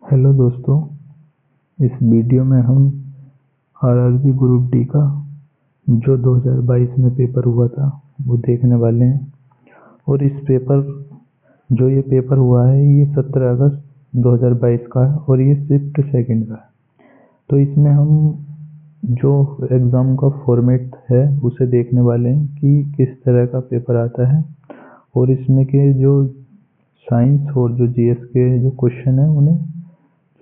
Hello दोस्तों, इस video में हम आरआरबी ग्रुप डी का जो 2022 में पेपर हुआ था वो देखने वाले हैं। और ये पेपर हुआ है ये 17 अगस्त 2022 का है और ये शिफ्ट सेकंड का है। तो इसमें हम जो एग्ज़ाम का फॉर्मेट है उसे देखने वाले हैं कि किस तरह का पेपर आता है और इसमें के जो साइंस और जो जीएस के जो क्वेश्चन है उन्हें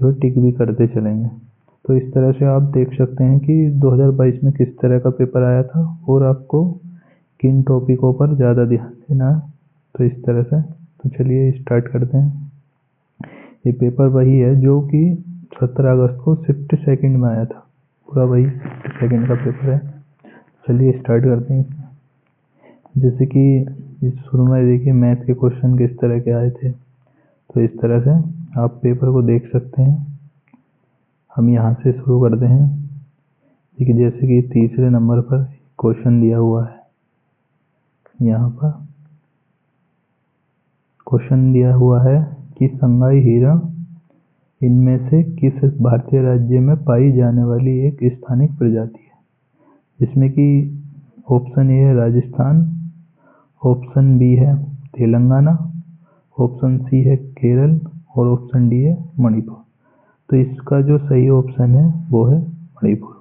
जो टिक भी करते चलेंगे। तो इस तरह से आप देख सकते हैं कि 2022 में किस तरह का पेपर आया था और आपको किन टॉपिकों पर ज़्यादा ध्यान देना है। तो इस तरह से तो चलिए स्टार्ट करते हैं। ये पेपर वही है जो कि 17 अगस्त को शिफ्ट सेकंड में आया था, पूरा वही शिफ्ट सेकंड का पेपर है। चलिए स्टार्ट करते हैं। जैसे कि इस शुरू में देखिए मैथ के क्वेश्चन किस तरह के आए थे। तो इस तरह से आप पेपर को देख सकते हैं। हम यहाँ से शुरू करते हैं। देखिए जैसे कि तीसरे नंबर पर क्वेश्चन दिया हुआ है। यहाँ पर क्वेश्चन दिया हुआ है कि संगाई हीरा इनमें से किस भारतीय राज्य में पाई जाने वाली एक स्थानिक प्रजाति है, जिसमें कि ऑप्शन ए है राजस्थान, ऑप्शन बी है तेलंगाना, ऑप्शन सी है केरल और ऑप्शन डी है मणिपुर। तो इसका जो सही ऑप्शन है वो है मणिपुर।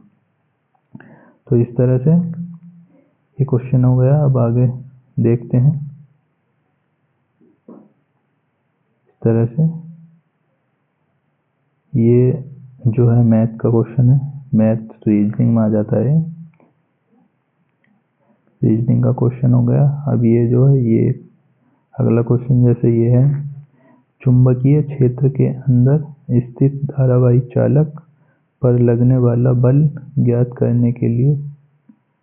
तो इस तरह से ये क्वेश्चन हो गया। अब आगे देखते हैं। इस तरह से ये जो है मैथ का क्वेश्चन है, मैथ रीजनिंग में आ जाता है। रीजनिंग का क्वेश्चन हो गया। अब ये जो है ये अगला क्वेश्चन जैसे ये है, चुंबकीय क्षेत्र के अंदर स्थित धारावाही चालक पर लगने वाला बल ज्ञात करने के लिए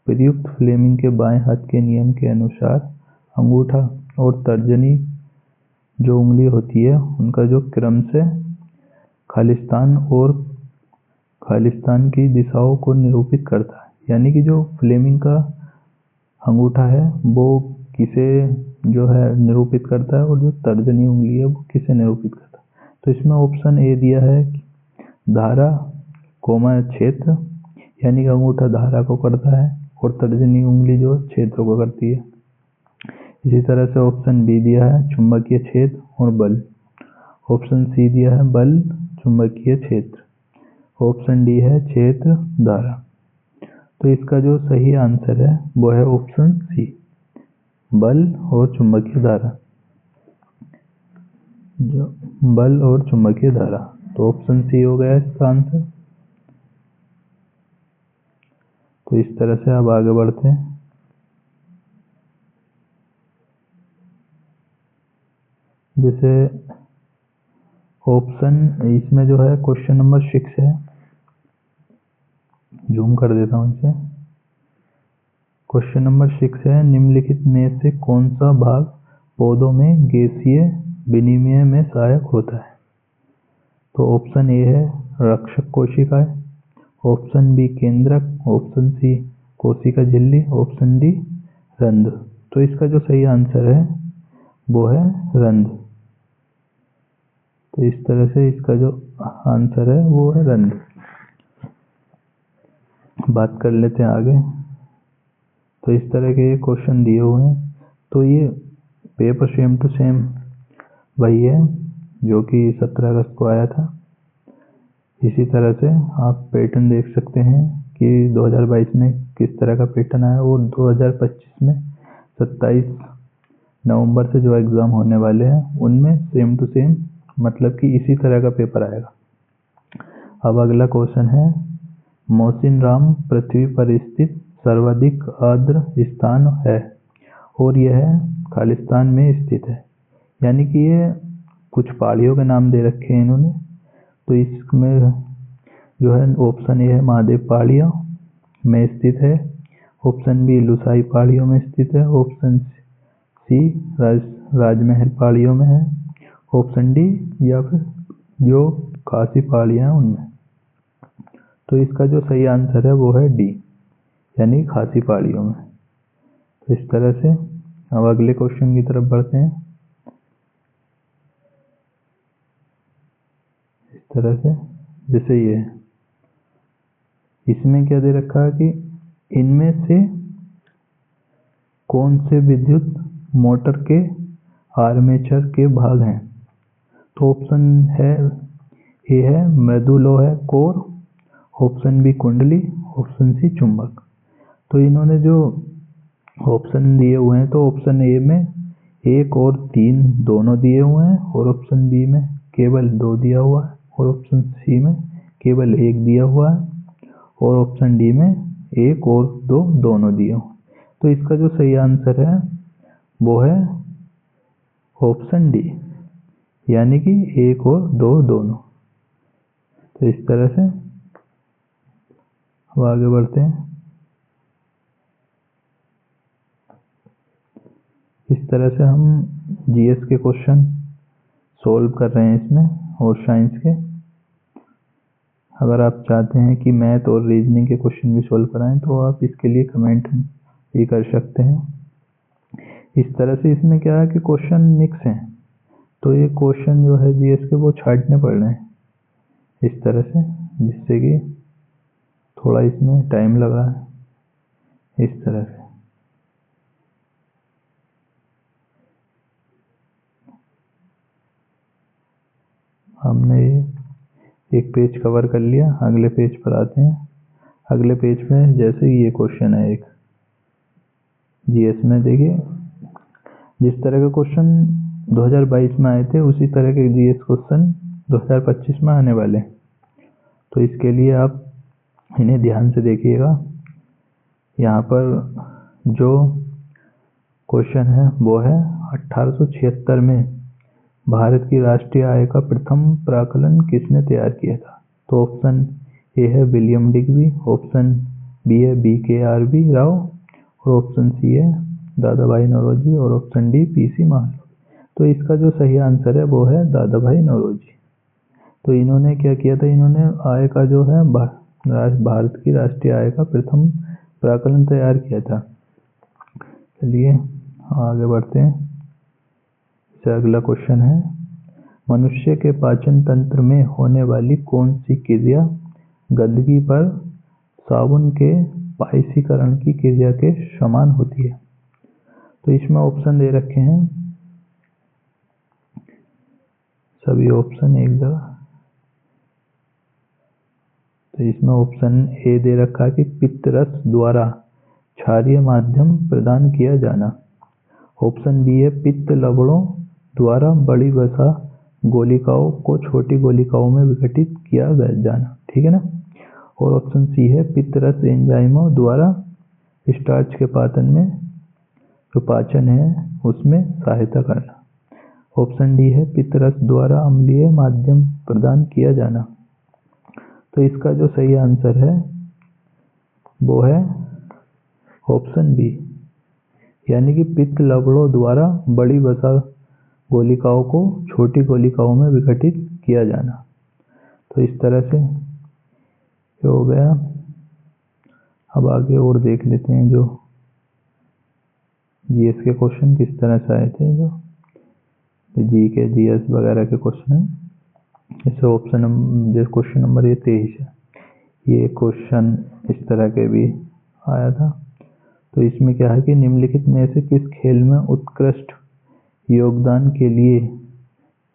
प्रयुक्त फ्लेमिंग के बाएं हाथ के नियम के अनुसार अंगूठा और तर्जनी जो उंगली होती है उनका जो क्रम से खालिस्तान की दिशाओं को निरूपित करता है। यानी कि जो फ्लेमिंग का अंगूठा है वो किसे जो है निरूपित करता है और जो तर्जनी उंगली है वो किसे निरूपित करता है। तो इसमें ऑप्शन ए दिया है धारा कोमा क्षेत्र, यानी कि अंगूठा धारा को करता है और तर्जनी उंगली जो क्षेत्र को करती है। इसी तरह से ऑप्शन बी दिया है चुंबकीय क्षेत्र और बल, ऑप्शन सी दिया है बल चुंबकीय क्षेत्र, ऑप्शन डी है क्षेत्र धारा। तो इसका जो सही आंसर है वो है ऑप्शन सी, बल और चुंबकीय धारा। जो बल और चुंबकीय धारा, तो ऑप्शन सी हो गया इसका आंसर। तो इस तरह से अब आगे बढ़ते हैं। जैसे ऑप्शन इसमें जो है क्वेश्चन नंबर 6 है, जूम कर देता हूँ इसे। क्वेश्चन नंबर 6 है, निम्नलिखित में से कौन सा भाग पौधों में गैसीय विनिमय में सहायक होता है। तो ऑप्शन ए है रक्षक कोशिकाएं, ऑप्शन बी केंद्रक, ऑप्शन सी कोशिका झिल्ली, ऑप्शन डी रंध्र। तो इसका जो सही आंसर है वो है रंध्र। तो इस तरह से इसका जो आंसर है वो है रंध्र। बात कर लेते हैं आगे। तो इस तरह के क्वेश्चन दिए हुए हैं। तो ये पेपर सेम टू सेम वही है जो कि 17 अगस्त को आया था। इसी तरह से आप पैटर्न देख सकते हैं कि 2022 में किस तरह का पैटर्न आया और 2025 में 27 नवंबर से जो एग्ज़ाम होने वाले हैं उनमें सेम टू सेम मतलब कि इसी तरह का पेपर आएगा। अब अगला क्वेश्चन है, मौसिनराम पृथ्वी पर स्थित सर्वाधिक आर्द्र स्थान है और यह खालिस्तान में स्थित है। यानी कि ये कुछ पहाड़ियों के नाम दे रखे हैं इन्होंने। तो इसमें जो है ऑप्शन ए है महादेव पहाड़ियों में स्थित है, ऑप्शन बी लुसाई पहाड़ियों में स्थित है, ऑप्शन सी राजमहल पहाड़ियों में है, ऑप्शन डी या फिर जो खासी पहाड़ियाँ हैं उनमें। तो इसका जो सही आंसर है वो है डी, यानी खासी पहाड़ियों में। तो इस तरह से अब अगले क्वेश्चन की तरफ बढ़ते हैं। इस तरह से जैसे ये है। इसमें क्या दे रखा है कि इनमें से कौन से विद्युत मोटर के आर्मेचर के भाग हैं। तो ऑप्शन है ए है मृदुलोह कोर, ऑप्शन बी कुंडली, ऑप्शन सी चुंबक। तो इन्होंने जो ऑप्शन दिए हुए हैं तो ऑप्शन ए में 1 और 3 दोनों दिए हुए हैं और ऑप्शन बी में केवल 2 दिया हुआ है और ऑप्शन सी में केवल 1 दिया हुआ है और ऑप्शन डी में 1 और 2 दोनों दिए हुए। तो इसका जो सही आंसर है वो है ऑप्शन डी, यानी कि 1 और 2 दोनों। तो इस तरह से अब आगे बढ़ते हैं। इस तरह से हम जीएस के क्वेश्चन सोल्व कर रहे हैं इसमें और साइंस के। अगर आप चाहते हैं कि मैथ और रीजनिंग के क्वेश्चन भी सोल्व कराएं तो आप इसके लिए कमेंट भी कर सकते हैं। इस तरह से इसमें क्या है कि क्वेश्चन मिक्स हैं, तो ये क्वेश्चन जो है जीएस के वो छांटने पड़ रहे हैं इस तरह से, जिससे कि थोड़ा इसमें टाइम लगा है इस तरह से। हमने एक पेज कवर कर लिया, अगले पेज पर आते हैं। अगले पेज में जैसे ही ये क्वेश्चन है एक जीएस में, देखिए जिस तरह के क्वेश्चन 2022 में आए थे उसी तरह के जीएस क्वेश्चन 2025 में आने वाले। तो इसके लिए आप इन्हें ध्यान से देखिएगा। यहाँ पर जो क्वेश्चन है वो है 1876 में भारत की राष्ट्रीय आय का प्रथम प्राकलन किसने तैयार किया था। तो ऑप्शन ए है विलियम डिग्बी, ऑप्शन बी है BKRB राव और ऑप्शन सी है दादा भाई नौरोजी और ऑप्शन डी PC महालनोबिस। तो इसका जो सही आंसर है वो है दादा भाई नौरोजी। तो इन्होंने क्या किया था, इन्होंने आय का जो है भारत की राष्ट्रीय आय का प्रथम प्राकलन तैयार किया था। चलिए आगे बढ़ते हैं। इससे अगला क्वेश्चन है मनुष्य के पाचन तंत्र में होने वाली कौन सी क्रिया गंदगी पर साबुन के पाइसीकरण की क्रिया के समान होती है। तो इसमें ऑप्शन दे रखे हैं, सभी ऑप्शन एक जगह। तो इसमें ऑप्शन ए दे रखा है कि पित्तरस द्वारा क्षारीय माध्यम प्रदान किया जाना, ऑप्शन बी है पित्त लवणों द्वारा बड़ी वसा गोलिकाओं को छोटी गोलिकाओं में विघटित किया जाना, ठीक है ना। और ऑप्शन सी है पित्तरस एंजाइमों द्वारा स्टार्च के पाचन में जो पाचन है उसमें सहायता करना, ऑप्शन डी है पित्तरस द्वारा अम्लीय माध्यम प्रदान किया जाना। तो इसका जो सही आंसर है वो है ऑप्शन बी, यानी कि पित्त लवणों द्वारा बड़ी वसा गोलिकाओं को छोटी गोलिकाओं में विघटित किया जाना। तो इस तरह से ये हो गया। अब आगे और देख लेते हैं जो जीएस के क्वेश्चन किस तरह से आए थे, जो जी के जीएस वगैरह के क्वेश्चन है। जैसे जैसे क्वेश्चन नंबर ये 23 है, ये क्वेश्चन इस तरह के भी आया था। तो इसमें क्या है कि निम्नलिखित में से किस खेल में उत्कृष्ट योगदान के लिए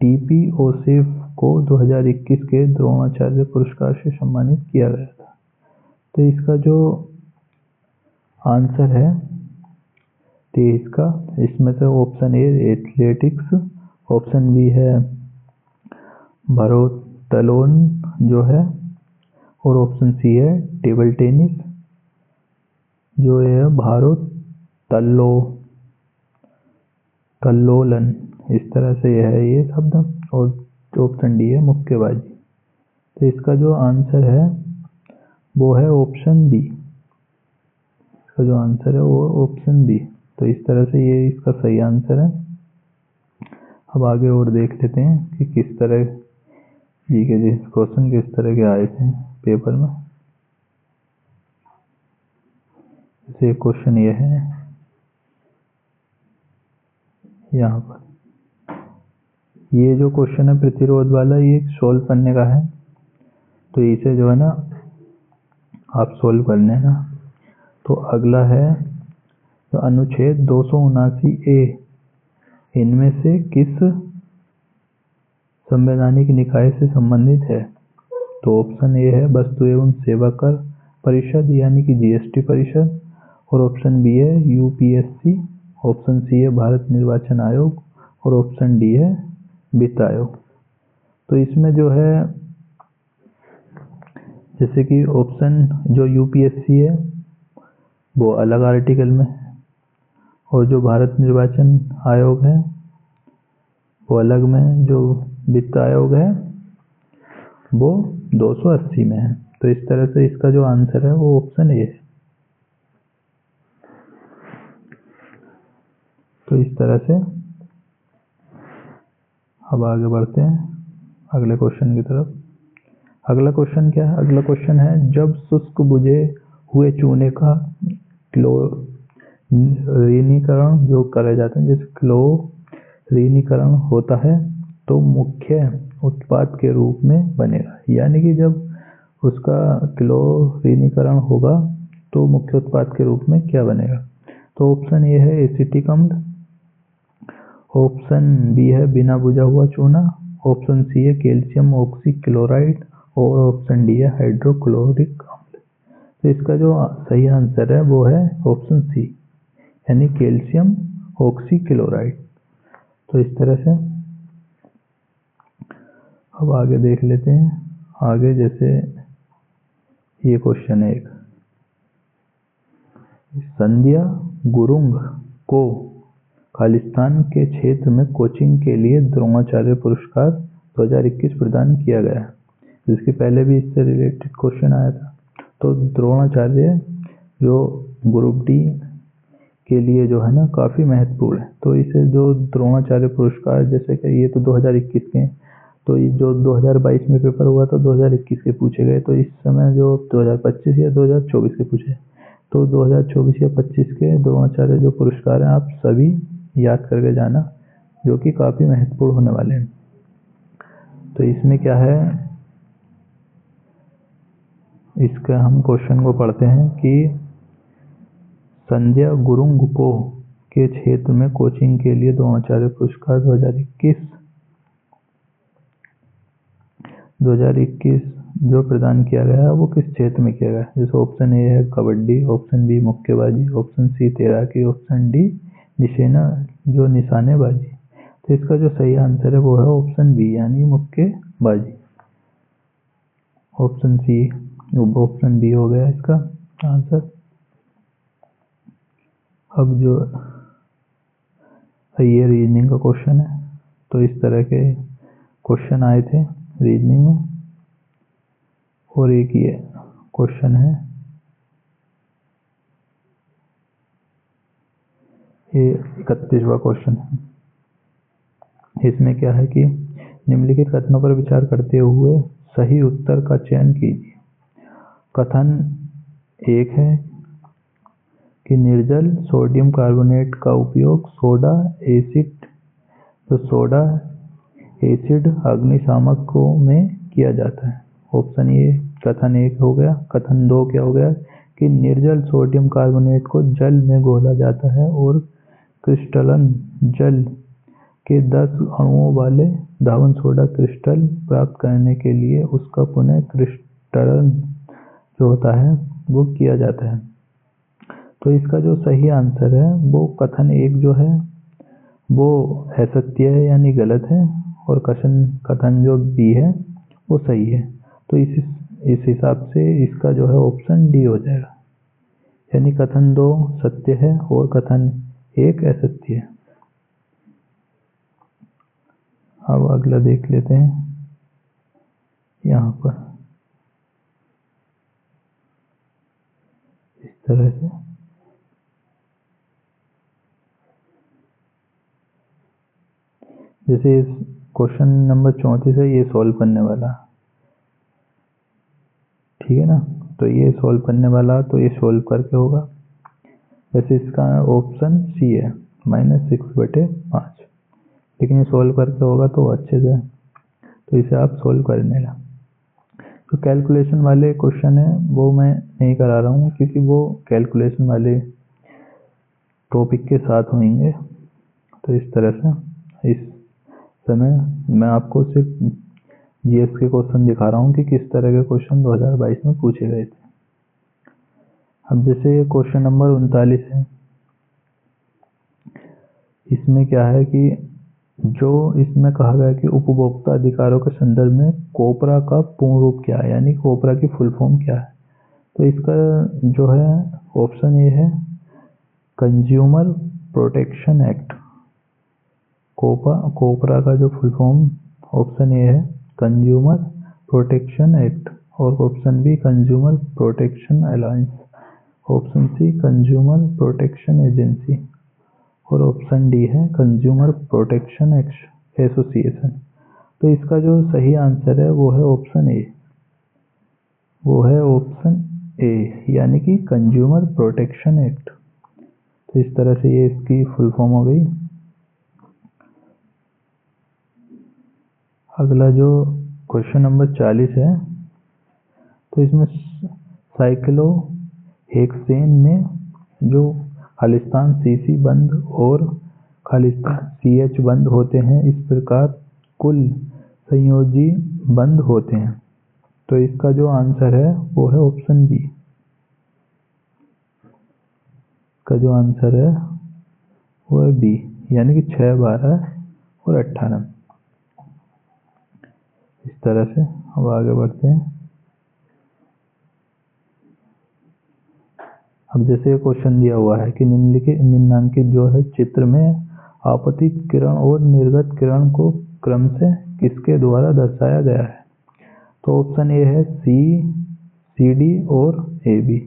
TP ओसेफ को 2021 के द्रोणाचार्य पुरस्कार से सम्मानित किया गया था। तो इसका जो आंसर है 23 का, इसमें से option A athletics, option B है भारोत्तोलन जो है, और ऑप्शन सी है टेबल टेनिस जो है भारोत्तोलन, इस तरह से है ये शब्द, और ऑप्शन डी है मुक्केबाजी। तो इसका जो आंसर है वो है ऑप्शन बी, इसका जो आंसर है वो ऑप्शन बी। तो इस तरह से ये इसका सही आंसर है। अब आगे और देख लेते हैं कि किस तरह जी के क्वेश्चन किस तरह के आए थे पेपर में। जैसे क्वेश्चन ये है यहाँ पर, ये जो क्वेश्चन है प्रतिरोध वाला, ये सोल्व करने का है, तो इसे जो है ना आप सोल्व कर लेना। तो अगला है तो अनुच्छेद 279A इनमें से किस संवैधानिक निकाय से संबंधित है? तो ऑप्शन ए है वस्तु एवं सेवा कर परिषद यानी कि जीएसटी परिषद, और ऑप्शन बी है यूपीएससी, ऑप्शन सी है भारत निर्वाचन आयोग, और ऑप्शन डी है वित्त आयोग। तो इसमें जो है जैसे कि ऑप्शन जो यूपीएससी है वो अलग आर्टिकल में, और जो भारत निर्वाचन आयोग है वो अलग में, जो वित्त आयोग है वो 280 में है। तो इस तरह से इसका जो आंसर है वो ऑप्शन ए है। तो इस तरह से अब आगे बढ़ते हैं अगले क्वेश्चन की तरफ। अगला क्वेश्चन क्या है? अगला क्वेश्चन है जब शुष्क बुझे हुए चूने का क्लोरीनीकरण जो करे जाते हैं, जैसे क्लोरीनीकरण होता है तो मुख्य उत्पाद के रूप में बनेगा, यानी कि जब उसका क्लोरीनीकरण होगा तो मुख्य उत्पाद के रूप में क्या बनेगा? तो ऑप्शन ए है एसिटिक अम्ल, ऑप्शन बी है बिना बुझा हुआ चूना, ऑप्शन सी है कैल्शियम ऑक्सीक्लोराइड, और ऑप्शन डी है हाइड्रोक्लोरिक अम्ल। तो इसका जो सही आंसर है वो है ऑप्शन सी, यानी कैल्शियम ऑक्सीक्लोराइड। तो इस तरह से अब आगे देख लेते हैं। आगे जैसे ये क्वेश्चन है एक, संध्या गुरुंग को खालिस्तान के क्षेत्र में कोचिंग के लिए द्रोणाचार्य पुरस्कार 2021 प्रदान किया गया है, जिसके पहले भी इससे रिलेटेड क्वेश्चन आया था। तो द्रोणाचार्य जो ग्रुप डी के लिए जो है ना काफ़ी महत्वपूर्ण है। तो इसे जो द्रोणाचार्य पुरस्कार, जैसे कि ये तो 2021 के हैं, तो ये जो 2022 में पेपर हुआ था 2021 के पूछे गए, तो इस समय जो 2025 या 2024 के पूछे, तो 2024 या 25 के द्रोणाचार्य जो पुरस्कार हैं आप सभी याद करके जाना, जो कि काफ़ी महत्वपूर्ण होने वाले हैं। तो इसमें क्या है, इसका हम क्वेश्चन को पढ़ते हैं कि संध्या गुरुंग को के क्षेत्र में कोचिंग के लिए द्रोणाचार्य पुरस्कार 2021 जो प्रदान किया गया है वो किस क्षेत्र में किया गया है? जैसे ऑप्शन ए है कबड्डी, ऑप्शन बी मुक्केबाजी, ऑप्शन सी तैराकी, ऑप्शन डी निशानेबाजी। तो इसका जो सही आंसर है वो है ऑप्शन बी, यानी मुक्केबाजी। ऑप्शन बी हो गया इसका आंसर। अब जो ये रीजनिंग का क्वेश्चन है, तो इस तरह के क्वेश्चन आए थे रीजनिंग में, और एक ये क्वेश्चन है, ये 31वां क्वेश्चन है। इसमें क्या है कि निम्नलिखित कथनों पर विचार करते हुए सही उत्तर का चयन कीजिए। कथन एक है कि निर्जल सोडियम कार्बोनेट का उपयोग सोडा एसिड अग्निशामकों में किया जाता है। ऑप्शन ए कथन एक हो गया। कथन दो क्या हो गया कि निर्जल सोडियम कार्बोनेट को जल में घोला जाता है और क्रिस्टलन जल के 10 अणुओं वाले धावन सोडा क्रिस्टल प्राप्त करने के लिए उसका पुनः क्रिस्टलन जो होता है वो किया जाता है। तो इसका जो सही आंसर है वो कथन एक जो है वो असत्य है, यानी गलत है, और कथन जो बी है वो सही है। तो इस हिसाब से इसका जो है ऑप्शन डी हो जाएगा, यानी कथन दो सत्य है और कथन एक असत्य है। अब अगला देख लेते हैं यहाँ पर इस तरह से। जैसे इस क्वेश्चन नंबर 34 है, ये सॉल्व करने वाला, ठीक है ना। तो ये सॉल्व करने वाला, तो ये सॉल्व करके होगा। वैसे इसका ऑप्शन सी है -6/5, लेकिन ये सोल्व करके होगा तो अच्छे से, तो इसे आप सोल्व कर लेना। तो कैलकुलेशन वाले क्वेश्चन है वो मैं नहीं करा रहा हूँ, क्योंकि वो कैलकुलेशन वाले टॉपिक के साथ होंगे। तो इस तरह से इस समय मैं आपको सिर्फ जीएस के क्वेश्चन दिखा रहा हूँ कि किस तरह के क्वेश्चन 2022 में पूछे गए थे। अब जैसे क्वेश्चन नंबर 39 है, इसमें क्या है कि जो इसमें कहा गया कि उपभोक्ता अधिकारों के संदर्भ में कोपरा का पूर्ण रूप क्या है, यानी कोपरा की फुल फॉर्म क्या है। तो इसका जो है ऑप्शन ए है कंज्यूमर प्रोटेक्शन एक्ट। कोपरा का जो फुल फॉर्म ऑप्शन ए है कंज्यूमर प्रोटेक्शन एक्ट, और option B consumer protection alliance, option C consumer protection agency, और ऑप्शन डी है कंज्यूमर प्रोटेक्शन एसोसिएशन। तो इसका जो सही आंसर है वो है ऑप्शन ए, वो है ऑप्शन ए, यानी कि कंज्यूमर प्रोटेक्शन एक्ट। तो इस तरह से ये इसकी फुल फॉर्म हो गई। अगला जो क्वेश्चन नंबर 40 है, तो इसमें साइक्लोहेक्सेन में जो खालिस्तान सीसी बंद और खालिस्तान सीएच बंद होते हैं, इस प्रकार कुल संयोजी बंद होते हैं। तो इसका जो आंसर है वो है ऑप्शन बी। का जो आंसर है वो है बी, यानी कि 6, 12 और 18। इस तरह से अब आगे बढ़ते हैं। अब जैसे क्वेश्चन दिया हुआ है कि निम्नांकित जो है चित्र में आपतित किरण और निर्गत किरण को क्रम से किसके द्वारा दर्शाया गया है। तो ऑप्शन ए है सी, सी डी और ए बी,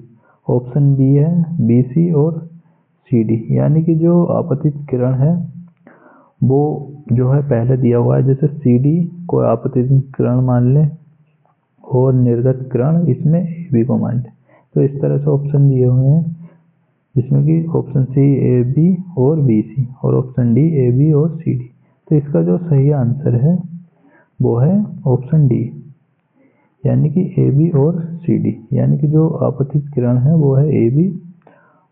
ऑप्शन बी है बी सी और सी डी। यानी कि जो आपतित किरण है वो जो है पहले दिया हुआ है, जैसे सी डी को आपतित किरण मान ले और निर्गत किरण इसमें ए बी को मान ले। तो इस तरह से ऑप्शन दिए हुए हैं, जिसमें कि ऑप्शन सी ए बी और बी सी, और ऑप्शन डी ए बी और सी डी। तो इसका जो सही आंसर है वो है ऑप्शन डी, यानी कि ए बी और सी डी। यानी कि जो आपतित किरण है वो है ए बी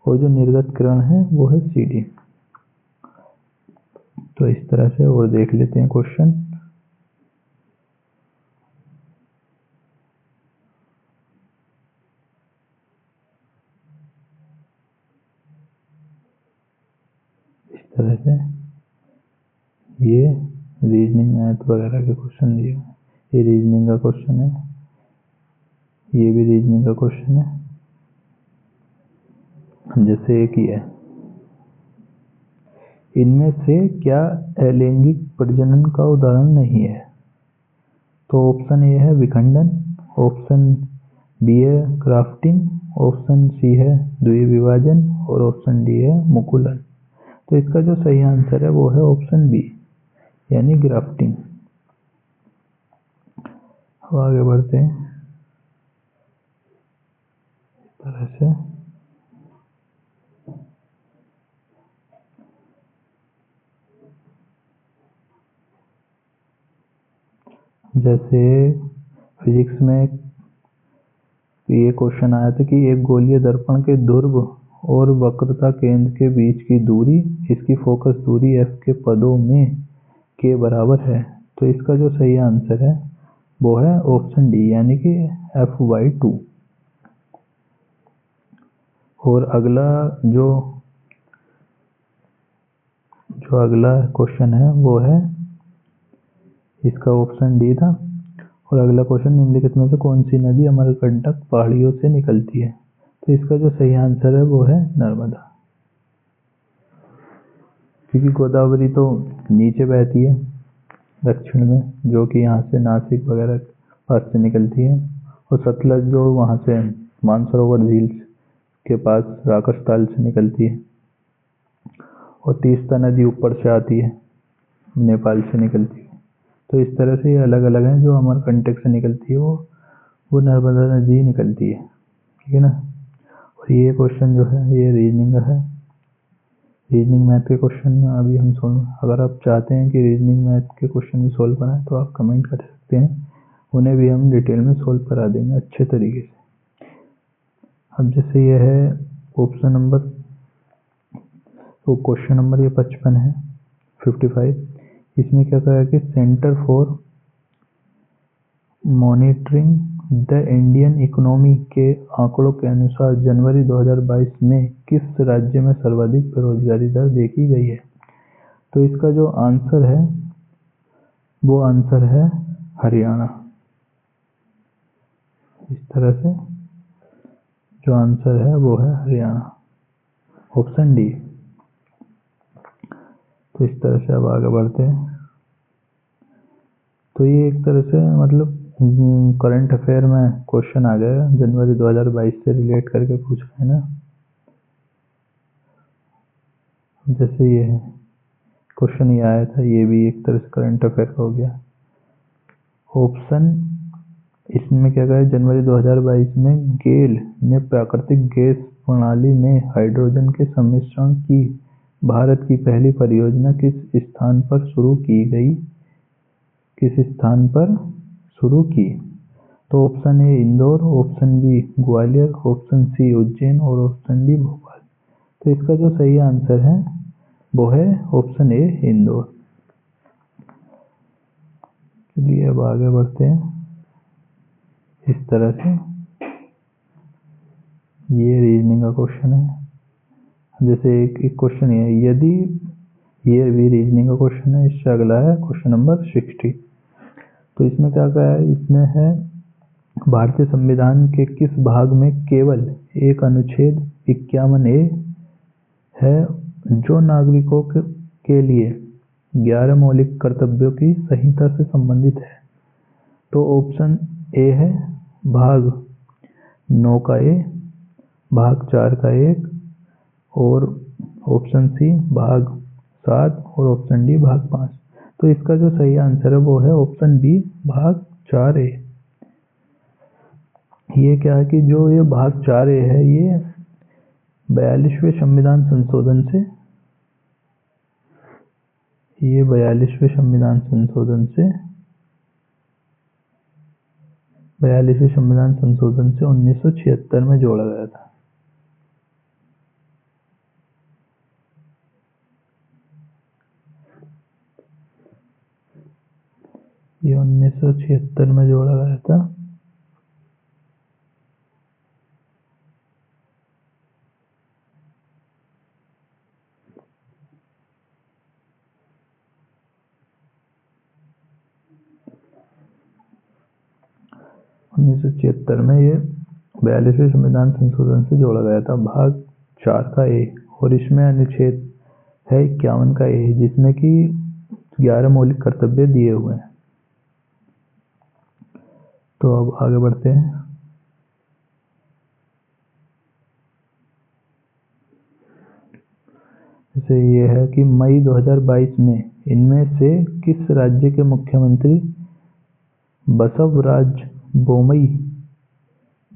और जो निर्गत किरण है वो है सी डी। तो इस तरह से और देख लेते हैं क्वेश्चन। इस तरह से ये रीजनिंग मैथ वगैरह के क्वेश्चन दिए, ये रीजनिंग का क्वेश्चन है, ये भी रीजनिंग का क्वेश्चन है। जैसे एक ही है, इनमें से क्या अलैंगिक प्रजनन का उदाहरण नहीं है। तो ऑप्शन ए है विखंडन, ऑप्शन बी है ग्राफ्टिंग, ऑप्शन सी है द्विविभाजन, और ऑप्शन डी है मुकुलन। तो इसका जो सही आंसर है वो है ऑप्शन बी, यानी ग्राफ्टिंग। अब आगे बढ़ते हैं। इस तरह से जैसे फिजिक्स में ये क्वेश्चन आया था कि एक गोलीय दर्पण के ध्रुव और वक्रता केंद्र के बीच की दूरी इसकी फोकस दूरी f के पदों में के बराबर है। तो इसका जो सही आंसर है वो है ऑप्शन डी, यानी कि f/2। और अगला जो अगला क्वेश्चन है वो है, इसका ऑप्शन डी था। और अगला क्वेश्चन निम्नलिखित में से कौन सी नदी अमरकंटक पहाड़ियों से निकलती है। तो इसका जो सही आंसर है वो है नर्मदा, क्योंकि गोदावरी तो नीचे बहती है दक्षिण में, जो कि यहाँ से नासिक वगैरह पास से निकलती है, और सतलज जो वहाँ से मानसरोवर झील के पास राकसताल से निकलती है, और तीस्ता नदी ऊपर से आती है, नेपाल से निकलती है। तो इस तरह से ये अलग अलग हैं। जो अमरकंटक से निकलती है वो नर्मदा नदी निकलती है, ठीक है ना। और ये क्वेश्चन जो है ये रीजनिंग का है। रीजनिंग मैथ के क्वेश्चन अभी हम अगर आप चाहते हैं कि रीजनिंग मैथ के क्वेश्चन भी सोल्व कराएं तो आप कमेंट कर सकते हैं, उन्हें भी हम डिटेल में सोल्व करा देंगे अच्छे तरीके से। अब जैसे ये है ऑप्शन नंबर, तो क्वेश्चन नंबर ये 55 है, 55। इसमें क्या कहा है कि centre for monitoring the Indian economy के आंकड़ों के अनुसार जनवरी 2022 में किस राज्य में सर्वाधिक बेरोजगारी दर देखी गई है। तो इसका जो आंसर है वो आंसर है हरियाणा। इस तरह से जो आंसर है वो है हरियाणा, ऑप्शन डी। तो इस तरह से अब आगे बढ़ते हैं। तो ये एक तरह से मतलब करंट अफेयर में क्वेश्चन आ गया, जनवरी 2022 से रिलेट करके पूछ रहे हैं ना। जैसे ये है क्वेश्चन ये आया था, ये भी एक तरह से करंट अफेयर का हो गया। ऑप्शन इसमें क्या कहा है, जनवरी 2022 में गेल ने प्राकृतिक गैस प्रणाली में हाइड्रोजन के सम्मिश्रण की भारत की पहली परियोजना किस स्थान पर शुरू की गई, किस स्थान पर शुरू की। तो option A Indore, option B Gwalior, option C Ujjain और ऑप्शन डी भोपाल। तो इसका जो सही आंसर है वो है ऑप्शन ए इंदौर। चलिए अब आगे बढ़ते हैं। इस तरह से ये रीजनिंग का क्वेश्चन है। जैसे एक क्वेश्चन है, यदि ये भी रीजनिंग का क्वेश्चन है, इससे अगला है क्वेश्चन नंबर 60। तो इसमें क्या कहा है, इसमें है भारतीय संविधान के किस भाग में केवल एक अनुच्छेद 51A है जो नागरिकों के लिए 11 मौलिक कर्तव्यों की संहिता से संबंधित है। तो ऑप्शन ए है भाग 9 का ए, भाग 4 का 1 और ऑप्शन सी भाग 7 और ऑप्शन डी भाग 5। तो इसका जो सही आंसर है वो है ऑप्शन बी भाग 4A। ये क्या है कि जो ये भाग 4A है ये 42वें संविधान संशोधन से, ये 42वें संविधान संशोधन से 1976 में जोड़ा गया था। ये 1976 में जोड़ा गया था। में ये 42वें संविधान संशोधन से जोड़ा गया था, भाग 4 का ए, और इसमें अनुच्छेद है 51 का ए, जिसमें कि 11 मौलिक कर्तव्य दिए हुए हैं। तो अब आगे बढ़ते हैं। जैसे ये है कि मई 2022 में इनमें से किस राज्य के मुख्यमंत्री बसवराज बोमई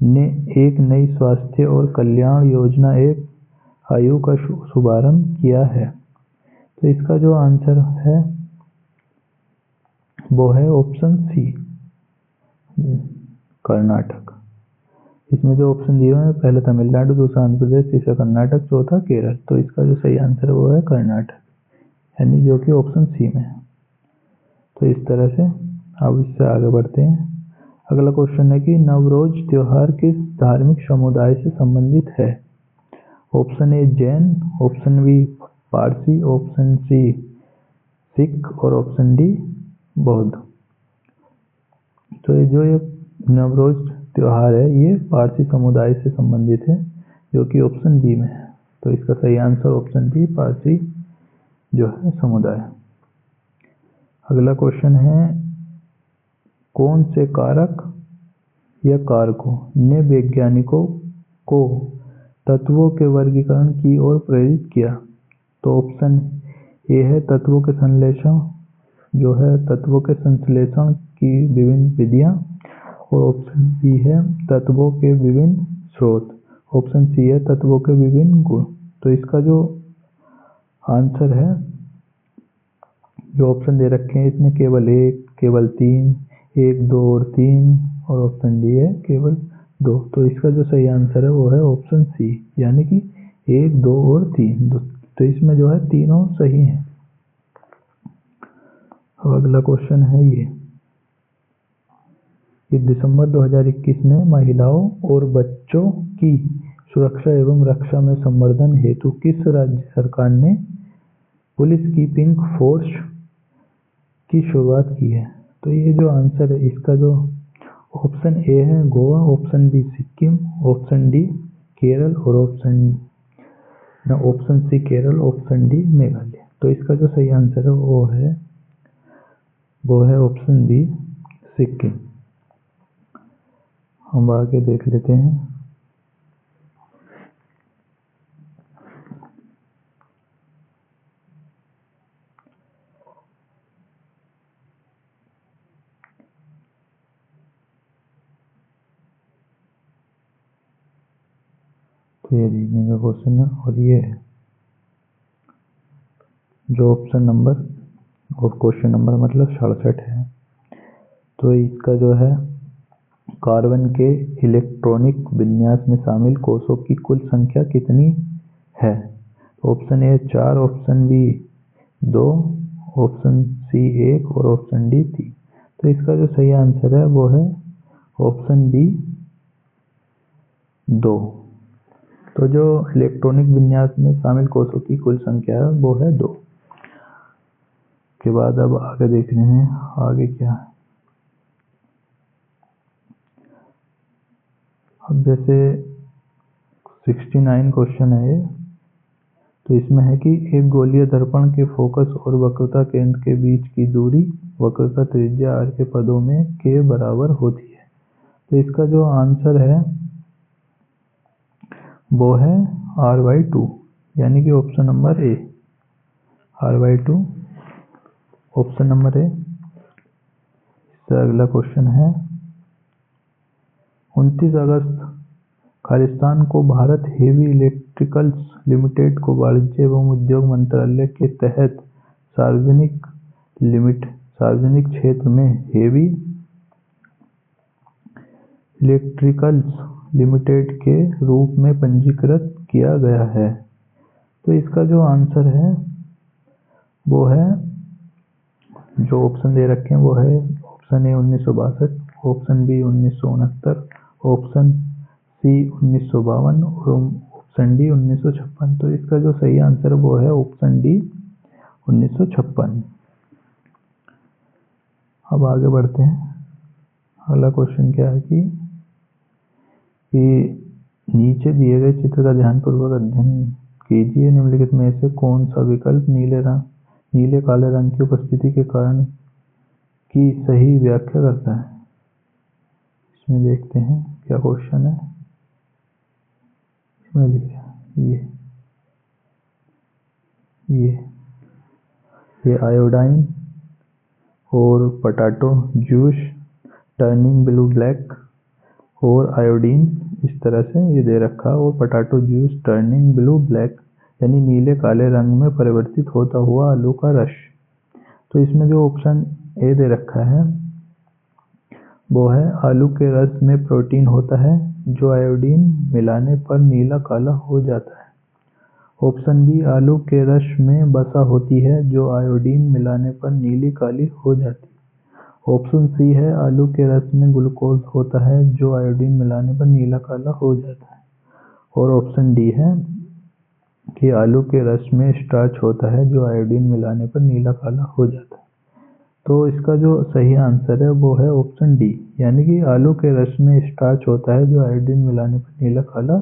ने एक नई स्वास्थ्य और कल्याण योजना एक आयोग का शुभारंभ किया है। तो इसका जो आंसर है वो है ऑप्शन सी कर्नाटक। इसमें जो ऑप्शन दिए हुए हैं, पहला तमिलनाडु, दूसरा आंध्र प्रदेश, तीसरा कर्नाटक, चौथा केरल। तो इसका जो सही आंसर है वो है कर्नाटक, यानी जो कि ऑप्शन सी में है। तो इस तरह से अब इससे आगे बढ़ते हैं। अगला क्वेश्चन है कि नवरोज त्योहार किस धार्मिक समुदाय से संबंधित है। Option A Jain, option B Parsi, option C Sikh और ऑप्शन डी बौद्ध। तो ये नवरोज त्योहार है ये पारसी समुदाय से संबंधित है, जो कि ऑप्शन बी में है। तो इसका सही आंसर ऑप्शन बी पारसी जो है समुदाय। अगला क्वेश्चन है, कौन से कारक या कारकों ने वैज्ञानिकों को तत्वों के वर्गीकरण की ओर प्रेरित किया। तो ऑप्शन ए है तत्वों के संश्लेषण, जो है तत्वों के संश्लेषण की विभिन्न विधियां, और ऑप्शन बी है तत्वों के विभिन्न स्रोत, ऑप्शन सी है तत्वों के विभिन्न गुण। तो इसका जो आंसर है जो ऑप्शन दे रखे हैं इसमें केवल 1, केवल 3, 1, 2 और 3, और ऑप्शन डी है केवल 2। तो इसका जो सही आंसर है वो है ऑप्शन सी, यानी कि 1, 2 और 3। तो इसमें जो है तीनों सही हैं। अब अगला क्वेश्चन है ये कि दिसंबर 2021 में महिलाओं और बच्चों की सुरक्षा एवं रक्षा में संवर्धन हेतु किस राज्य सरकार ने पुलिस कीपिंग फोर्स की शुरुआत की है? तो ये जो आंसर है इसका जो ऑप्शन ए है Goa, option B Sikkim, option D Kerala और option C Kerala, option D Meghalaya. तो इसका जो सही आंसर है वो है ऑप्शन बी सिक्किम। हम आगे देख लेते हैं। तो ये रीजनिंग का क्वेश्चन है और ये है जो ऑप्शन नंबर और क्वेश्चन नंबर मतलब 67 है। तो इसका जो है कार्बन के इलेक्ट्रॉनिक विन्यास में शामिल कोषों की कुल संख्या कितनी है? Option A 4, option B 2, option C 1 और ऑप्शन डी 3। तो इसका जो सही आंसर है वो है ऑप्शन बी 2। तो जो इलेक्ट्रॉनिक विन्यास में शामिल कोषों की कुल संख्या है वो है 2। के बाद अब आगे देख रहे हैं आगे क्या है। अब जैसे 69 क्वेश्चन है ये, तो इसमें है कि एक गोलीय दर्पण के फोकस और वक्रता केंद्र के बीच की दूरी वक्रता त्रिज्या r के पदों में के बराबर होती है। तो इसका जो आंसर है वो है r/2, यानी कि option number A, r/2 option number A. इससे अगला क्वेश्चन है 29 अगस्त खालिस्तान को भारत हेवी इलेक्ट्रिकल्स लिमिटेड को वाणिज्य एवं उद्योग मंत्रालय के तहत सार्वजनिक क्षेत्र में हेवी इलेक्ट्रिकल्स लिमिटेड के रूप में पंजीकृत किया गया है। तो इसका जो आंसर है वो है जो ऑप्शन दे रखे हैं वो है option A 1962, option B 1969, option C 1952 और ऑप्शन डी 1956। तो इसका जो सही आंसर वो है ऑप्शन डी 1956। अब आगे बढ़ते हैं। अगला क्वेश्चन क्या है कि नीचे दिए गए चित्र का ध्यानपूर्वक अध्ययन कीजिए। निम्नलिखित में से कौन सा विकल्प नीले काले रंग की उपस्थिति के कारण की सही व्याख्या करता है? इसमें देखते हैं क्या क्वेश्चन है। इसमें लिखा ये आयोडाइन और potato juice turning blue black और आयोडीन, इस तरह से ये दे रखा है। और potato juice turning blue black यानी नीले काले रंग में परिवर्तित होता हुआ आलू का रस। तो इसमें जो ऑप्शन ए दे रखा है वो है आलू के रस में प्रोटीन होता है जो आयोडीन मिलाने पर नीला काला हो जाता है। ऑप्शन बी आलू के रस में वसा होती है जो आयोडीन मिलाने पर नीली काली हो जाती है। ऑप्शन सी है आलू के रस में ग्लूकोज होता है जो आयोडीन मिलाने पर नीला काला हो जाता है। और ऑप्शन डी है कि आलू के रस में स्टार्च होता है जो आयोडीन मिलाने पर नीला काला हो जाता है। तो इसका जो सही आंसर है वो है ऑप्शन डी, यानी कि आलू के रस में स्टार्च होता है जो आयोडीन मिलाने पर नीला काला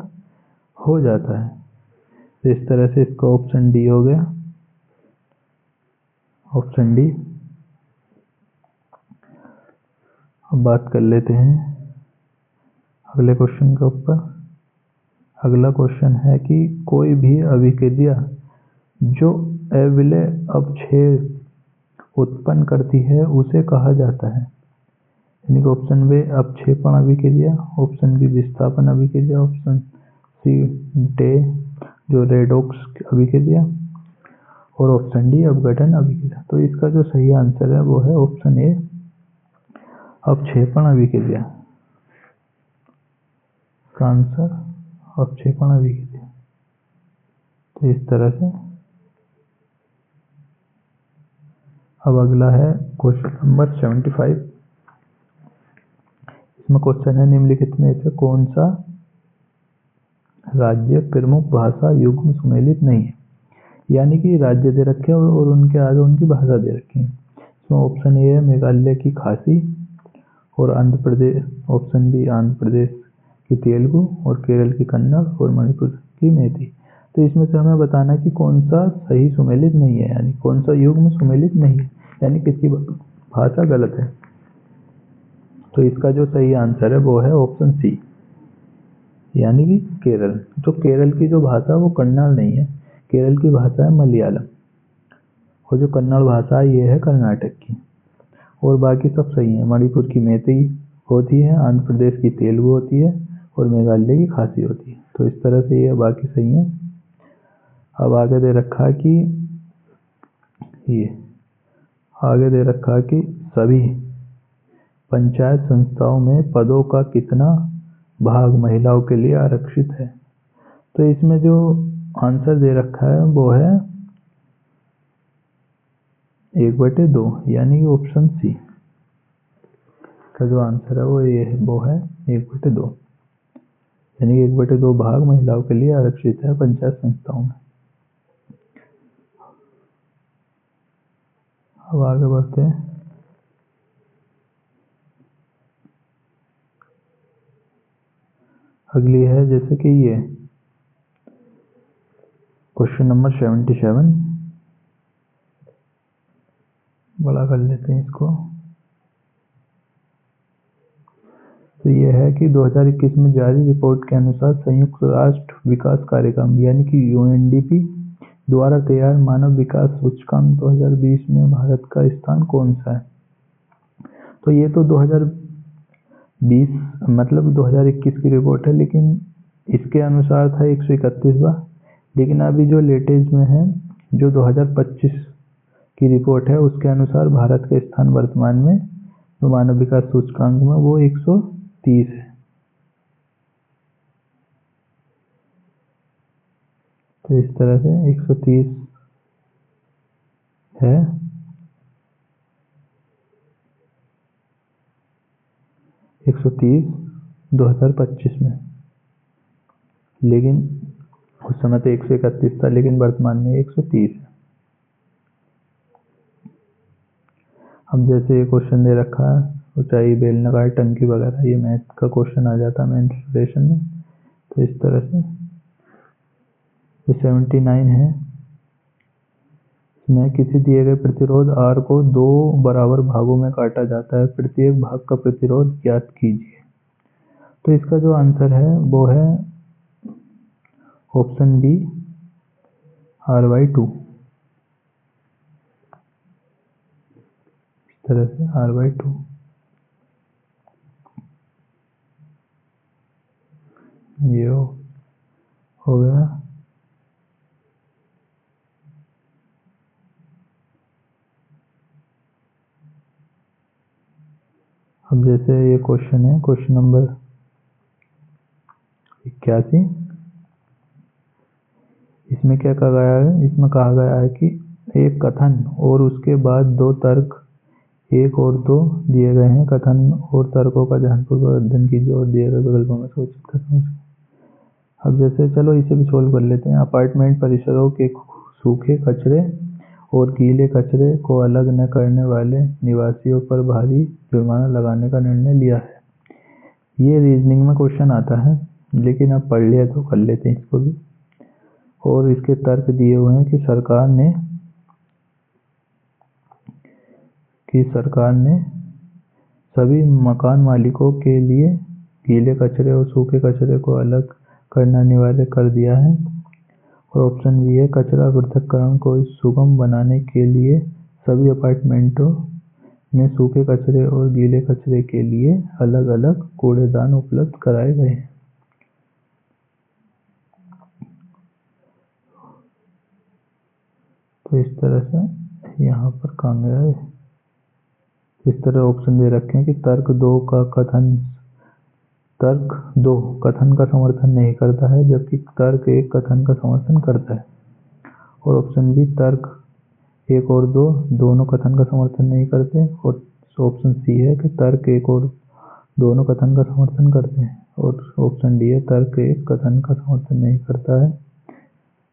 हो जाता है। तो इस तरह से इसका ऑप्शन डी हो गया, ऑप्शन डी। अब बात कर लेते हैं अगले क्वेश्चन के ऊपर। अगला क्वेश्चन है कि कोई भी अभिक्रिया जो अविलेय अपक्षय उत्पन्न करती है उसे कहा जाता है। यानी कि ऑप्शन बी अपक्षेपण अभिक्रिया, ऑप्शन बी विस्थापन अभिक्रिया, ऑप्शन सी डे जो रेडॉक्स अभिक्रिया, और ऑप्शन डी अपघटन अभिक्रिया। तो इसका जो सही आंसर है वो है ऑप्शन ए अवक्षेपण अभिक्रिया। इसका आंसर अवक्षेपण अभिक्रिया। तो इस तरह से अब अगला है क्वेश्चन नंबर 75। इसमें क्वेश्चन है निम्नलिखित में से कौन सा राज्य प्रमुख भाषा युग्म सुमेलित नहीं है। यानी कि राज्य दे रखे हैं और उनके आगे उनकी भाषा दे रखी है। इसमें ऑप्शन ए है मेघालय की खासी और आंध्र प्रदेश, ऑप्शन बी आंध्र प्रदेश की तेलुगु और केरल की कन्नड़ और मणिपुर की मैती। तो इसमें से हमें बताना है कि कौन सा सही सुमेलित नहीं है, यानी कौन सा युग्म सुमेलित नहीं है, यानी किसकी भाषा गलत है। तो इसका जो सही आंसर है वो है ऑप्शन सी, यानी कि केरल। तो केरल की जो भाषा है वो कन्नड़ नहीं है, केरल की भाषा है मलयालम और जो कन्नड़ भाषा है ये है कर्नाटक की, और बाकी सब सही है। मणिपुर की मैती होती है, आंध्र प्रदेश की तेलुगु होती है और मेघालय की खासी होती है। तो इस तरह से ये बाकी सही है। अब आगे दे रखा है कि सभी पंचायत संस्थाओं में पदों का कितना भाग महिलाओं के लिए आरक्षित है। तो इसमें जो आंसर दे रखा है वो है 1/2, यानी कि ऑप्शन सी का जो आंसर है वो है 1/2, यानी कि 1/2 भाग महिलाओं के लिए आरक्षित है पंचायत संस्थाओं में। अब आगे बढ़ते हैं। अगली है जैसे कि ये क्वेश्चन नंबर 77, बड़ा कर लेते हैं इसको। तो ये है कि 2021 में जारी रिपोर्ट के अनुसार संयुक्त राष्ट्र विकास कार्यक्रम यानी कि यूएनडीपी द्वारा तैयार मानव विकास सूचकांक 2020 में भारत का स्थान कौन सा है। तो ये तो 2020 मतलब 2021 की रिपोर्ट है, लेकिन इसके अनुसार था 131वां। लेकिन अभी जो लेटेस्ट में है जो 2025 की रिपोर्ट है उसके अनुसार भारत का स्थान वर्तमान में जो मानव विकास सूचकांक में वो 130 है। तो इस तरह से 130 है। एक 2025 में, लेकिन उस समय तो 131 था, लेकिन वर्तमान में 130 है। अब जैसे ये क्वेश्चन दे रखा है ऊंचाई, बेलनाकार, टंकी वगैरह, ये मैथ का क्वेश्चन आ जाता है मेन प्रिपरेशन में। तो इस तरह से जो 79 है इसमें किसी दिए गए प्रतिरोध R को 2 बराबर भागों में काटा जाता है, प्रत्येक भाग का प्रतिरोध ज्ञात कीजिए। तो इसका जो आंसर है वो है ऑप्शन बी R/2। इस तरह से R/2 ये हो गया। अब जैसे ये क्वेश्चन है क्वेश्चन नंबर 81। इसमें क्या कहा गया है, इसमें कहा गया है कि एक कथन और उसके बाद 2 तर्क 1 और 2 दिए गए हैं। कथन और तर्कों का ध्यानपूर्वक अध्ययन कीजिए और दिए गए विकल्पों में सूचित कथनों से। अब जैसे चलो इसे भी सोल्व कर लेते हैं। अपार्टमेंट परिसरों के सूखे कचरे और गीले कचरे को अलग न करने वाले निवासियों पर भारी जुर्माना लगाने का निर्णय लिया है। ये रीजनिंग में क्वेश्चन आता है, लेकिन अब पढ़ लिया तो कर लेते हैं इसको भी। और इसके तर्क दिए हुए हैं कि सरकार ने सभी मकान मालिकों के लिए गीले कचरे और सूखे कचरे को अलग करना अनिवार्य कर दिया है। और ऑप्शन बी है कचरा पृथक्करण को सुगम बनाने के लिए सभी अपार्टमेंटों में सूखे कचरे और गीले कचरे के लिए अलग अलग कूड़ेदान उपलब्ध कराए गए हैं। तो इस तरह से यहाँ पर काम है। इस तरह ऑप्शन दे रखे हैं कि तर्क दो कथन का समर्थन नहीं करता है, जबकि तर्क एक कथन का समर्थन करता है। और ऑप्शन बी, तर्क एक और दो दोनों कथन का समर्थन नहीं करते। और ऑप्शन सी है कि तर्क एक और दोनों कथन का समर्थन करते हैं। और ऑप्शन डी है, तर्क एक कथन का समर्थन नहीं करता है,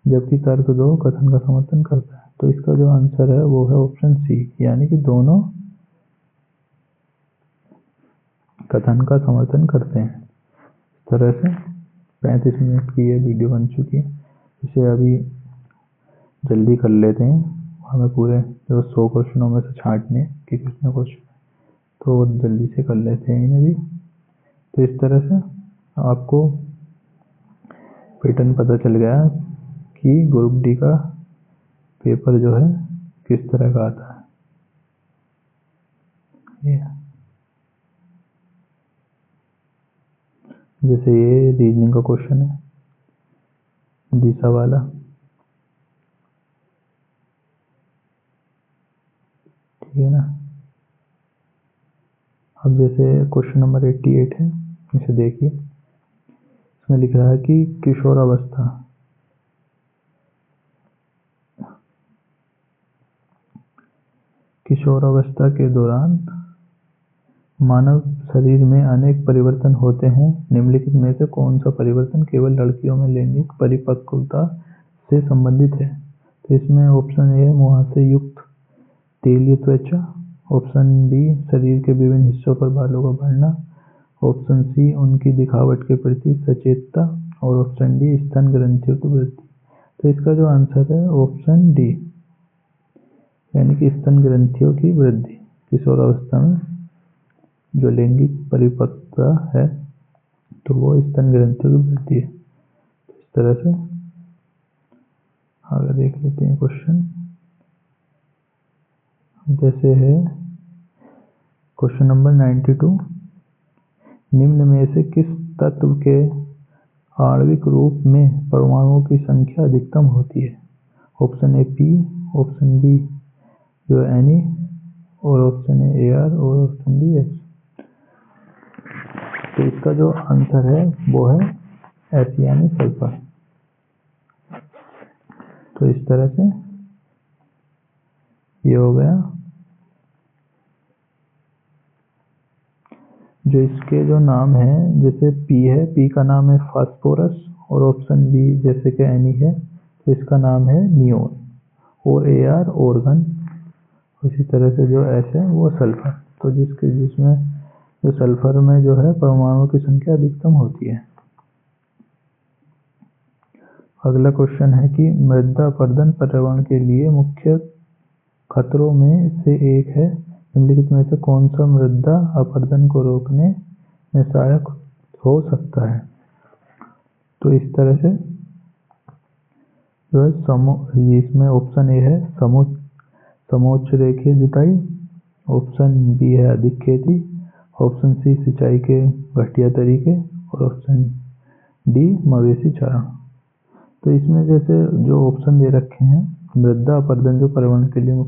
जबकि तर्क दो कथन का समर्थन करता है। तो इसका जो आंसर है वो है ऑप्शन सी, यानी कि दोनों कथन का समर्थन करते हैं। इस तरह से 35 मिनट की ये वीडियो बन चुकी है। इसे अभी जल्दी कर लेते हैं, हमें पूरे जो 100 क्वेश्चनों में से छांटने कि कितने क्वेश्चन, तो जल्दी से कर लेते हैं इन्हें भी। तो इस तरह से आपको पैटर्न पता चल गया कि ग्रुप डी का पेपर जो है किस तरह का आता है। जैसे ये रीजनिंग का क्वेश्चन है, दिशा वाला, ठीक है ना। अब जैसे क्वेश्चन नंबर 88 है, इसे देखिए। इसमें लिख रहा है कि किशोरावस्था के दौरान मानव शरीर में अनेक परिवर्तन होते हैं। निम्नलिखित में से कौन सा परिवर्तन केवल लड़कियों में लैंगिक परिपक्वता से संबंधित है। तो इसमें ऑप्शन ए है मुहासे युक्त तेलीय त्वचा, ऑप्शन बी शरीर के विभिन्न हिस्सों पर बालों का बढ़ना, ऑप्शन सी उनकी दिखावट के प्रति सचेतता, और ऑप्शन डी स्तन ग्रंथियों की वृद्धि। तो इसका जो आंसर है ऑप्शन डी, यानी कि स्तन ग्रंथियों की वृद्धि। किशोरावस्था में जो लैंगिक परिपक्वता है तो वो स्तन ग्रंथियों की वृद्धि है। तो इस तरह से आगे देख लेते हैं क्वेश्चन। जैसे है क्वेश्चन नंबर 92, निम्न में से किस तत्व के आणविक रूप में परमाणुओं की संख्या अधिकतम होती है। Option A P, option B जो एन, और ऑप्शन ए आर, और ऑप्शन डी एस। तो इसका जो आंसर है वो है एस, यानी सल्फर। तो इस तरह से ये हो गया। जो इसके जो नाम है, जैसे पी है, पी का नाम है फास्फोरस, और ऑप्शन बी जैसे कि एनी है तो इसका नाम है नियोन, और ए आर ऑर्गन, उसी तरह से जो एस है वो सल्फर। तो जिसमें जो सल्फर में जो है परमाणुओं की संख्या अधिकतम होती है। अगला क्वेश्चन है कि मृदा अपरदन पर्यावरण के लिए मुख्य खतरों में से एक है। निम्नलिखित में से कौन सा मृदा अपरदन को रोकने में सहायक हो सकता है। तो इस तरह से जो है इसमें ऑप्शन ए है समोच्च रेखीय जुताई, ऑप्शन बी है अधिक खेती, ऑप्शन सी सिंचाई के घटिया तरीके, और ऑप्शन डी मवेशी चारण। तो इसमें जैसे जो ऑप्शन दे रखे हैं, मृदा अपरदन जो पर्यावरण के लिए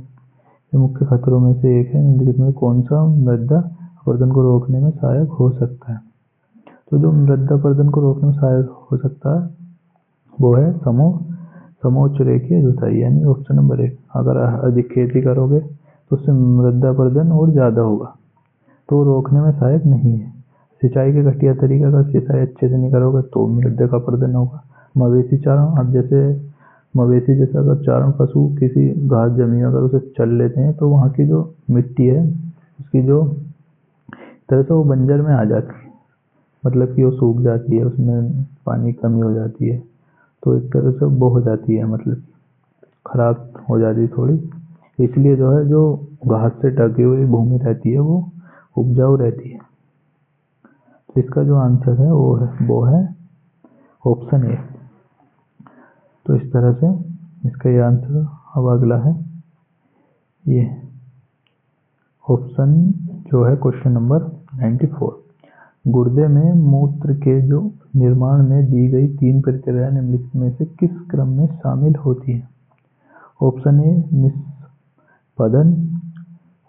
मुख्य खतरों में से एक है, निम्नलिखित में कौन सा मृदा अपरदन को रोकने में सहायक हो सकता है। तो जो मृदा अपरदन को रोकने में सहायक हो सकता है वो है समोच्च रेखीय जुताई, यानी ऑप्शन नंबर 1। अगर अधिक खेती करोगे तो उससे मृदा अपरदन और ज़्यादा होगा, तो रोकने में सहायक नहीं है। सिंचाई के घटिया तरीके, अगर सिंचाई अच्छे से नहीं करोगे तो मृदा का अपरदन होगा। मवेशी चारण, अब जैसे मवेशी जैसे अगर चारण पशु किसी घास जमी अगर उसे चल लेते हैं तो वहाँ की जो मिट्टी है उसकी जो तरह से वो बंजर में आ जाती है, मतलब कि वो सूख जाती है, उसमें पानी की कमी हो जाती है, तो एक तरह से वो हो जाती है, मतलब खराब हो जाती है थोड़ी। इसलिए जो है जो घास से ढकी हुई भूमि रहती है वो उपजाऊ रहती है। तो इसका जो आंसर है वो है ऑप्शन ए। तो इस तरह से इसका ये आंसर। अब अगला है ये ऑप्शन जो है क्वेश्चन नंबर 94, गुर्दे में मूत्र के जो निर्माण में दी गई 3 प्रक्रियाएं निम्नलिखित में से किस क्रम में शामिल होती हैं। ऑप्शन ए निष्पदन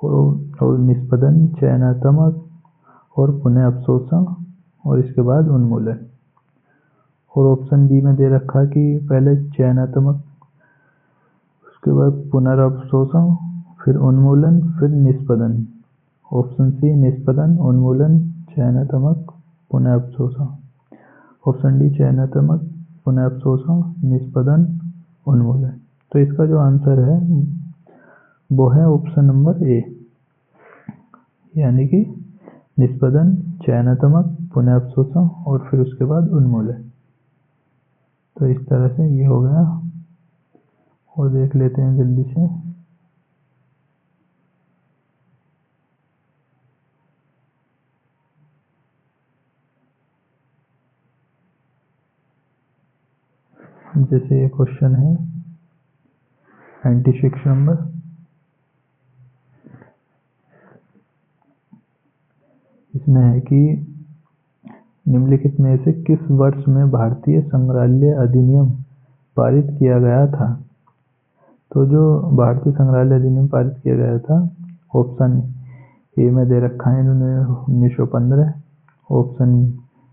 और निष्पदन, चयनात्मक और पुनः अवशोषण और इसके बाद उन्मूलन। और ऑप्शन बी में दे रखा कि पहले चयनात्मक, उसके बाद पुनर्अवशोषण, फिर उन्मूलन, फिर निष्पदन। ऑप्शन सी निष्पदन, उन्मूलन, चयनात्मक, पुनः अवशोषण। ऑप्शन डी चयनात्मक, पुनः अवशोषण, निष्पदन, उन्मूलन। तो इसका जो आंसर है वो है ऑप्शन नंबर ए, यानी कि निष्पदन, चयनात्मक, पुनः अवशोषण और फिर उसके बाद उन्मूलन। तो इस तरह से ये हो गया। और देख लेते हैं जल्दी से। जैसे ये क्वेश्चन है 96 नंबर। इसमें है कि निम्नलिखित में से किस वर्ष में भारतीय संग्रहालय अधिनियम पारित किया गया था? तो जो भारतीय संग्रहालय अधिनियम पारित किया गया था, ऑप्शन ए में दे रखा है इन्होंने 1915, ऑप्शन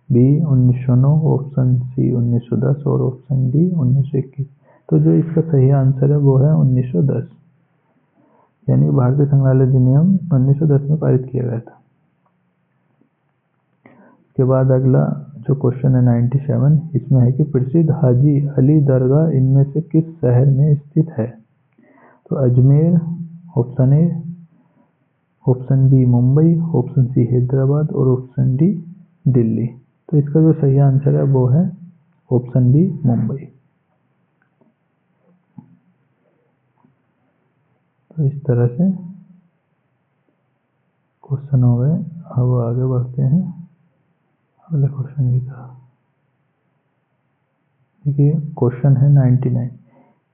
बी 1909, ऑप्शन सी 1910 और ऑप्शन डी 1921। तो जो इसका सही आंसर है वो है 1910, यानी भारतीय संग्रहालय अधिनियम 1910 में पारित किया गया था। के बाद अगला जो क्वेश्चन है 97, इसमें है कि प्रसिद्ध हाजी अली दरगाह इनमें से किस शहर में स्थित है? तो Ajmer, option A, option B Mumbai, option C Hyderabad और ऑप्शन डी दिल्ली। तो इसका जो सही आंसर है वो है ऑप्शन बी मुंबई। तो इस तरह से क्वेश्चन हो गए। अब आगे बढ़ते हैं अगले क्वेश्चन की तरफ। देखिए क्वेश्चन है 99,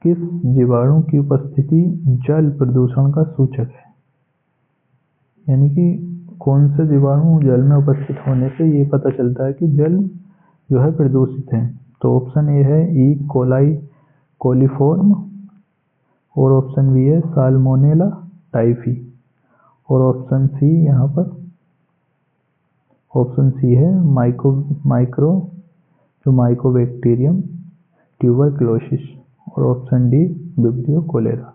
किस जीवाणु की उपस्थिति जल प्रदूषण का सूचक है? यानी कि कौन से जीवाणु जल में उपस्थित होने से ये पता चलता है कि जल जो है प्रदूषित है? तो ऑप्शन ए है ई कोलाई कोलीफॉर्म, और ऑप्शन बी है साल्मोनेला टाइफी, और ऑप्शन सी यहाँ पर ऑप्शन सी है माइकोबैक्टीरियम ट्यूबरक्लोसिस, और ऑप्शन डी विब्रियो कोलेरा।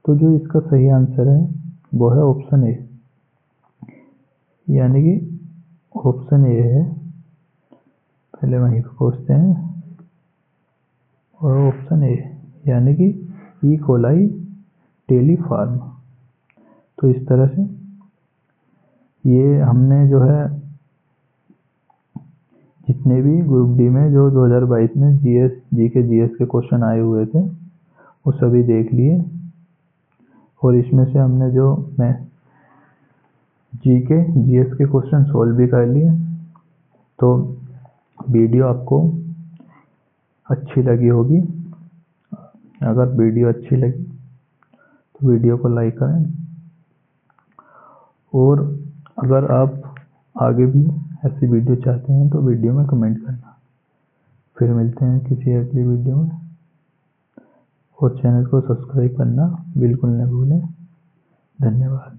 तो जो इसका सही आंसर है वो है ऑप्शन ए, यानी कि ऑप्शन ए है। पहले वहीं पर पहुँचते हैं, और ऑप्शन ए यानी कि ई कोलाई टेलीफार्म। तो इस तरह से ये हमने जो है जितने भी ग्रुप डी में जो 2022 में जीके जीएस के क्वेश्चन आए हुए थे वो सभी देख लिए, और इसमें से हमने जो मैं जीके जीएस के क्वेश्चन सोल्व भी कर लिए। तो वीडियो आपको अच्छी लगी होगी। अगर वीडियो अच्छी लगी तो वीडियो को लाइक करें, और अगर आप आगे भी ऐसी वीडियो चाहते हैं तो वीडियो में कमेंट करना। फिर मिलते हैं किसी अगली वीडियो में, और चैनल को सब्सक्राइब करना बिल्कुल न भूलें। धन्यवाद।